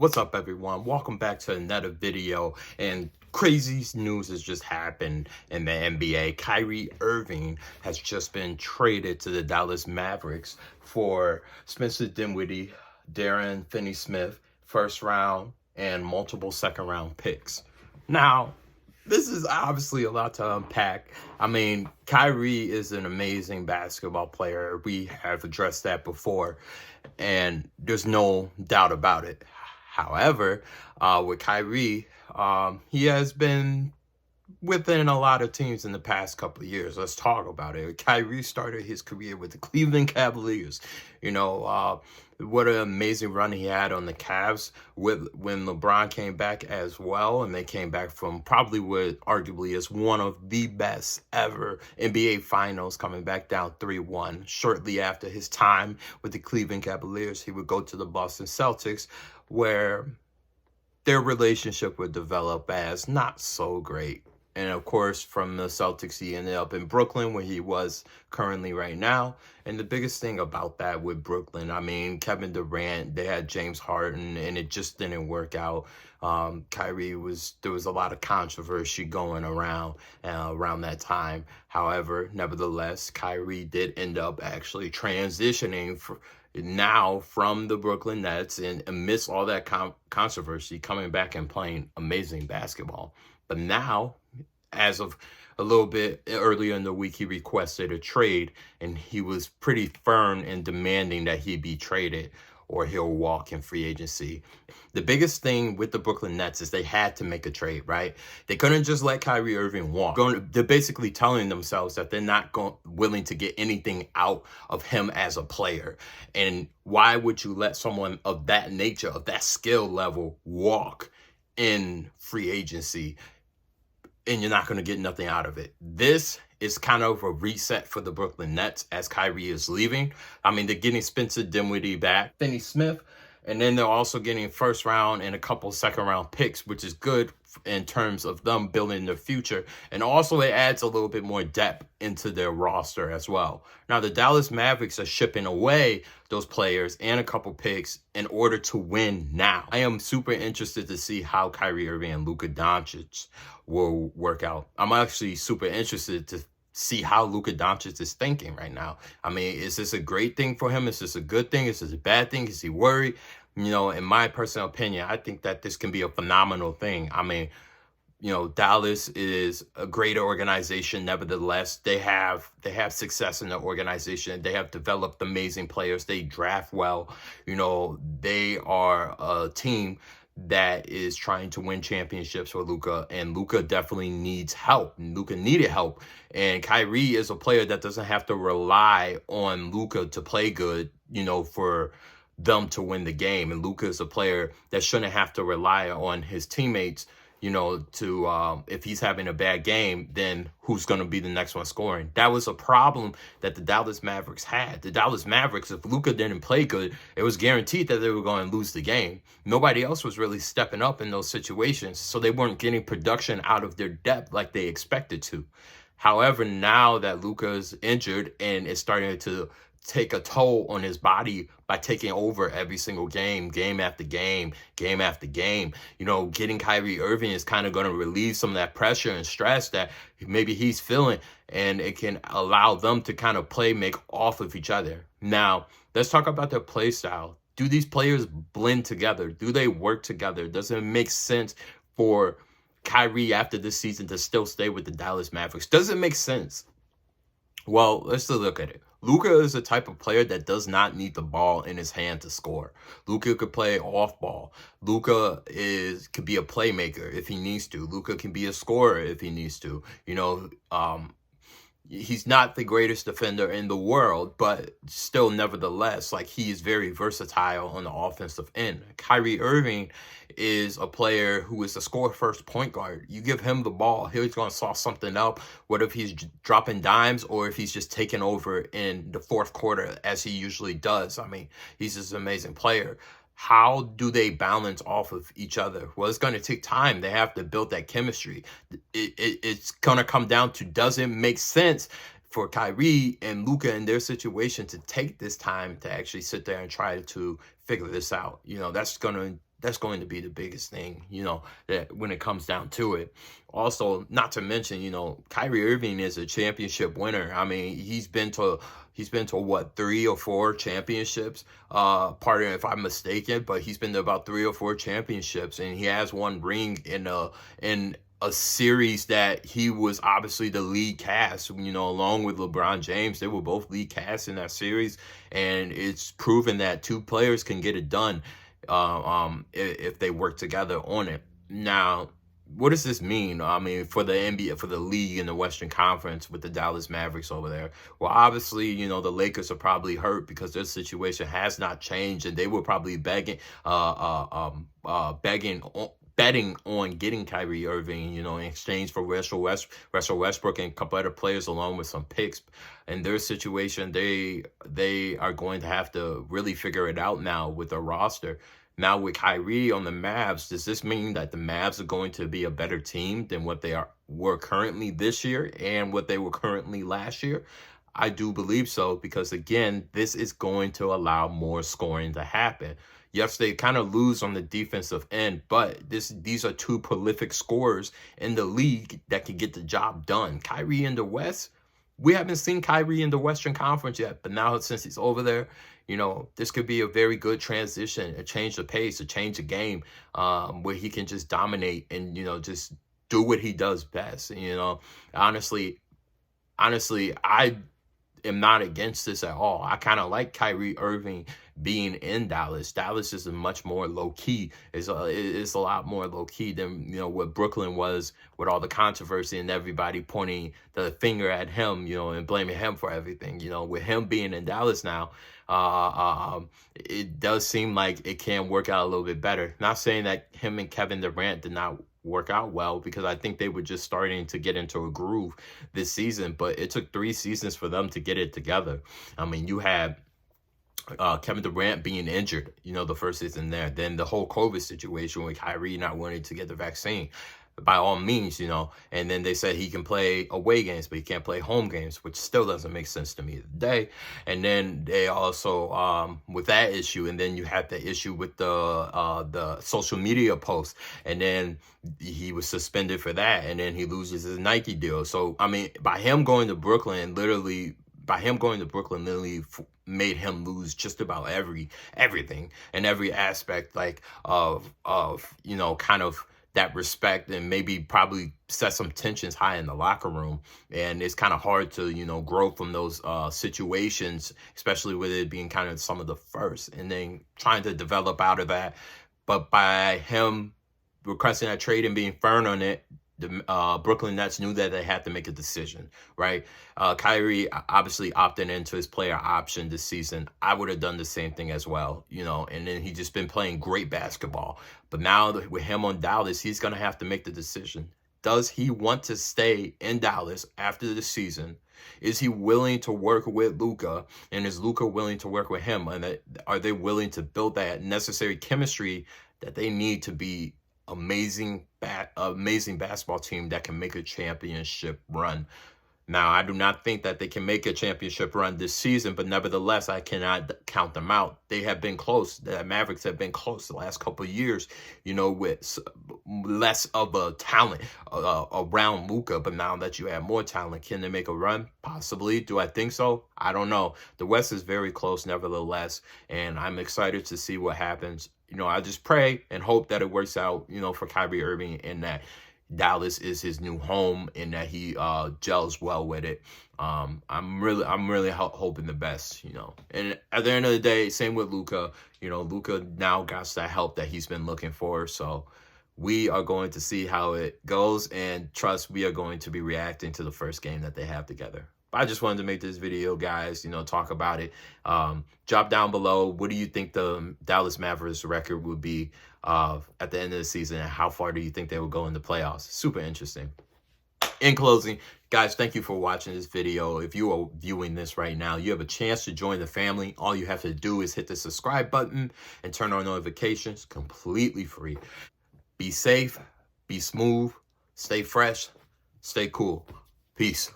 What's up, everyone? Welcome back to another video. And crazy news has just happened in the NBA. Kyrie Irving has just been traded to the Dallas Mavericks for Spencer Dinwiddie, Darren Finney-Smith, first round, and multiple second round picks. Now, this is obviously a lot to unpack. I mean, Kyrie is an amazing basketball player. We have addressed that before, and there's no doubt about it. However, with Kyrie, he has been within a lot of teams in the past couple of years. Let's talk about it. Kyrie started his career with the Cleveland Cavaliers. What an amazing run he had on the Cavs when LeBron came back as well, and they came back from probably what arguably is one of the best ever NBA Finals, coming back down 3-1. Shortly after his time with the Cleveland Cavaliers, he would go to the Boston Celtics, where their relationship would develop as not so great. And of course, from the Celtics, he ended up in Brooklyn, where he was currently right now. And the biggest thing about that with Brooklyn, I mean, Kevin Durant, they had James Harden, and it just didn't work out. Kyrie there was a lot of controversy going around that time. However, nevertheless, Kyrie did end up actually transitioning now from the Brooklyn Nets, and amidst all that controversy, coming back and playing amazing basketball. But now, as of a little bit earlier in the week, he requested a trade, and he was pretty firm in demanding that he be traded or he'll walk in free agency. The biggest thing with the Brooklyn Nets is they had to make a trade, right? They couldn't just let Kyrie Irving walk. They're basically telling themselves that they're not willing to get anything out of him as a player. And why would you let someone of that nature, of that skill level, walk in free agency, and you're not going to get nothing out of it? This is kind of a reset for the Brooklyn Nets as Kyrie is leaving. I mean, they're getting Spencer Dinwiddie back, Finney-Smith, and then they're also getting first round and a couple second round picks, which is good in terms of them building their future. And also it adds a little bit more depth into their roster as well. Now, the Dallas Mavericks are shipping away those players and a couple picks in order to win now. I am super interested to see how Kyrie Irving and Luka Doncic will work out. I'm actually super interested to see how Luka Doncic is thinking right now. I mean, is this a great thing for him? Is this a good thing? Is this a bad thing? Is he worried? In my personal opinion, I think that this can be a phenomenal thing. I mean, Dallas is a great organization. Nevertheless, they have success in the organization. They have developed amazing players. They draft well. They are a team that is trying to win championships for Luka, and Luka definitely needs help. Luka needed help, and Kyrie is a player that doesn't have to rely on Luka to play good, for them to win the game. And Luka is a player that shouldn't have to rely on his teammates, if he's having a bad game, then who's going to be the next one scoring? That was a problem that the Dallas Mavericks had. The Dallas Mavericks, if Luka didn't play good, it was guaranteed that they were going to lose the game. Nobody else was really stepping up in those situations, so they weren't getting production out of their depth like they expected to. However, now that Luka is injured and is starting to take a toll on his body by taking over every single game, game after game, game after game, getting Kyrie Irving is kind of going to relieve some of that pressure and stress that maybe he's feeling, and it can allow them to kind of make off of each other. Now, let's talk about their play style. Do these players blend together? Do they work together? Does it make sense for Kyrie after this season to still stay with the Dallas Mavericks? Does it make sense? Well, let's look at it. Luka is a type of player that does not need the ball in his hand to score. Luka could play off ball. Luka could be a playmaker if he needs to. Luka can be a scorer if he needs to. He's not the greatest defender in the world, but still, nevertheless, he is very versatile on the offensive end. Kyrie Irving is a player who is a score-first point guard. You give him the ball, he's going to sauce something up, whether if he's dropping dimes or if he's just taking over in the fourth quarter, as he usually does. I mean, he's just an amazing player. How do they balance off of each other? Well, it's going to take time. They have to build that chemistry. It's going to come down to, does it make sense for Kyrie and Luka in their situation to take this time to actually sit there and try to figure this out? That's going to That's going to be the biggest thing, that when it comes down to it. Also, not to mention, Kyrie Irving is a championship winner. I mean, he's been to what, 3 or 4 championships? Pardon if I'm mistaken, but he's been to about 3 or 4 championships, and he has one ring in a series that he was obviously the lead cast, along with LeBron James. They were both lead cast in that series, and it's proven that 2 players can get it done if they work together on it. Now, what does this mean? I mean, for the NBA, for the league in the Western Conference with the Dallas Mavericks over there. Well, obviously, the Lakers are probably hurt because their situation has not changed, and they were probably betting on getting Kyrie Irving, in exchange for Russell Westbrook and a couple other players, along with some picks. In their situation, they are going to have to really figure it out now with their roster. Now with Kyrie on the Mavs, does this mean that the Mavs are going to be a better team than what they were currently this year and what they were currently last year? I do believe so, because again, this is going to allow more scoring to happen. Yes, they kind of lose on the defensive end, but these are 2 prolific scorers in the league that can get the job done. Kyrie in the West, we haven't seen Kyrie in the Western Conference yet, but now since he's over there, this could be a very good transition, a change of pace, a change of game, where he can just dominate and, just do what he does best. Honestly, I am not against this at all. I kind of like Kyrie Irving being in Dallas. Dallas is a much more low key. It's a lot more low key than what Brooklyn was, with all the controversy and everybody pointing the finger at him, and blaming him for everything. With him being in Dallas now, it does seem like it can work out a little bit better. Not saying that him and Kevin Durant did not work out well, because I think they were just starting to get into a groove this season, but it took 3 seasons for them to get it together. I mean, you had Kevin Durant being injured, the first season there. Then the whole COVID situation with Kyrie not wanting to get the vaccine. By all means, and then they said he can play away games, but he can't play home games, which still doesn't make sense to me today. And then they also, with that issue, and then you had the issue with the social media posts, and then he was suspended for that, and then he loses his Nike deal. So, I mean, by him going to Brooklyn, literally made him lose just about everything and every aspect, like of kind of that respect, and maybe probably set some tensions high in the locker room. And it's kind of hard to, grow from those situations, especially with it being kind of some of the first, and then trying to develop out of that. But by him requesting that trade and being firm on it, the Brooklyn Nets knew that they had to make a decision, right? Kyrie obviously opted into his player option this season. I would have done the same thing as well, and then he's just been playing great basketball. But now with him on Dallas, he's going to have to make the decision. Does he want to stay in Dallas after the season? Is he willing to work with Luka? And is Luka willing to work with him? And are they willing to build that necessary chemistry that they need to be amazing basketball team that can make a championship run? Now, I do not think that they can make a championship run this season, but nevertheless, I cannot count them out. They have been close. The Mavericks have been close the last couple of years, with less of a talent around Luka. But now that you have more talent, can they make a run? Possibly. Do I think so? I don't know. The West is very close, nevertheless, and I'm excited to see what happens. I just pray and hope that it works out, for Kyrie Irving, and that Dallas is his new home, and that he gels well with it. I'm really hoping the best, And at the end of the day, same with Luka. Luka now got that help that he's been looking for. So we are going to see how it goes, and trust, we are going to be reacting to the first game that they have together. I just wanted to make this video, guys, talk about it. Drop down below, what do you think the Dallas Mavericks record would be at the end of the season, and how far do you think they will go in the playoffs? Super interesting. In closing, guys, thank you for watching this video. If you are viewing this right now, you have a chance to join the family. All you have to do is hit the subscribe button and turn on notifications, completely free. Be safe, be smooth, stay fresh, stay cool. Peace.